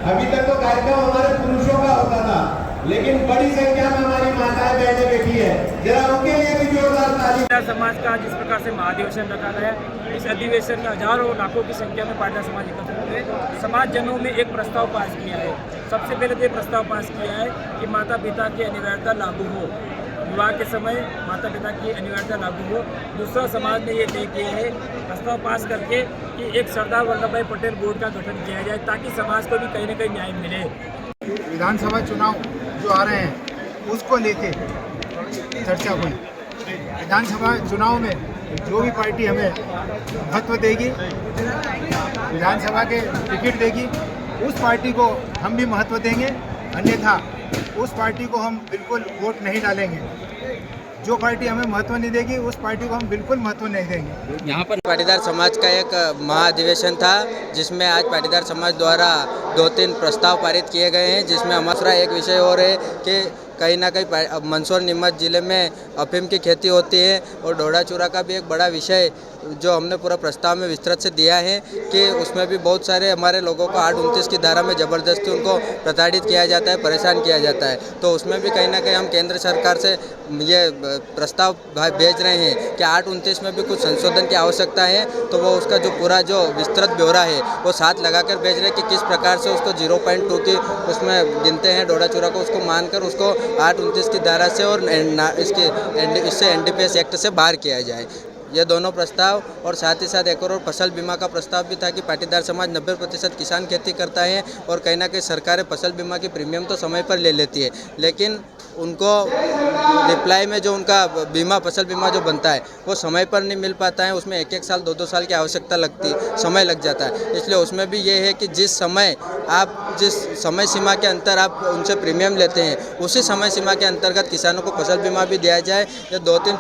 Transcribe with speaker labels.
Speaker 1: अभी तक तो कार्यक्रम हमारे पुरुषों का होता था, लेकिन बड़ी संख्या में हमारी माताएं बहनें बैठी है, जरा उनके लिए भी जोरदार ताली।
Speaker 2: समाज का जिस प्रकार से महाधिवेशन रखा गया, इस अधिवेशन में हजारों लाखों की संख्या में पाटीदार समाज एकत्र हुए। समाज जनों में एक प्रस्ताव पास किया है। सबसे पहले तो ये प्रस्ताव पास किया है कि माता पिता की अनिवार्यता लागू हो, विवाह के समय माता पिता की अनिवार्यता लागू हो। दूसरा, समाज ने ये तय किया है प्रस्ताव पास करके कि एक सरदार वल्लभ भाई पटेल बोर्ड का गठन किया जाए, ताकि समाज को भी कहीं ना कहीं न्याय मिले।
Speaker 3: विधानसभा चुनाव जो आ रहे हैं उसको लेके चर्चा हुई। विधानसभा चुनाव में जो भी पार्टी हमें महत्व देगी, विधानसभा के टिकट देगी, उस पार्टी को हम भी महत्व देंगे, अन्यथा उस पार्टी को हम बिल्कुल वोट नहीं डालेंगे। जो पार्टी हमें महत्व नहीं देगी उस पार्टी को हम बिल्कुल महत्व नहीं देंगे।
Speaker 4: यहाँ पर पाटीदार समाज का एक महाधिवेशन था, जिसमें आज पाटीदार समाज द्वारा 2-3 प्रस्ताव पारित किए गए हैं, जिसमें हमारा एक विषय और है कि कहीं ना कहीं मंदसौर नीमच ज़िले में अफीम की खेती होती है, और डोडा चूरा का भी एक बड़ा विषय जो हमने पूरा प्रस्ताव में विस्तृत से दिया है कि उसमें भी बहुत सारे हमारे लोगों को 829 की धारा में ज़बरदस्ती उनको प्रताड़ित किया जाता है, परेशान किया जाता है। तो उसमें भी कहीं ना कहीं हम केंद्र सरकार से ये प्रस्ताव भेज रहे हैं कि 829 में भी कुछ संशोधन की आवश्यकता है, तो वो उसका जो पूरा जो विस्तृत ब्यौरा है वो साथ लगाकर भेज रहे हैं कि किस प्रकार से उसको 0.2 की उसमें गिनते हैं डोडा चूरा को, उसको मानकर उसको 829 की धारा से और इससे NDPS एक्ट से बाहर किया जाए। ये दोनों प्रस्ताव, और साथ ही साथ एक और फसल बीमा का प्रस्ताव भी था कि पाटीदार समाज 90% किसान खेती करता है, और कहीं ना कहीं सरकारें फसल बीमा की प्रीमियम तो समय पर ले लेती है, लेकिन उनको रिप्लाई में जो उनका बीमा फसल बीमा जो बनता है वो समय पर नहीं मिल पाता है। उसमें 1-1 साल 2-2 साल की आवश्यकता लगती है, समय लग जाता है। इसलिए उसमें भी ये है कि जिस समय सीमा के अंतर आप उनसे प्रीमियम लेते हैं, उसी समय सीमा के अंतर्गत किसानों को फसल बीमा भी दिया जाए। ये 2-3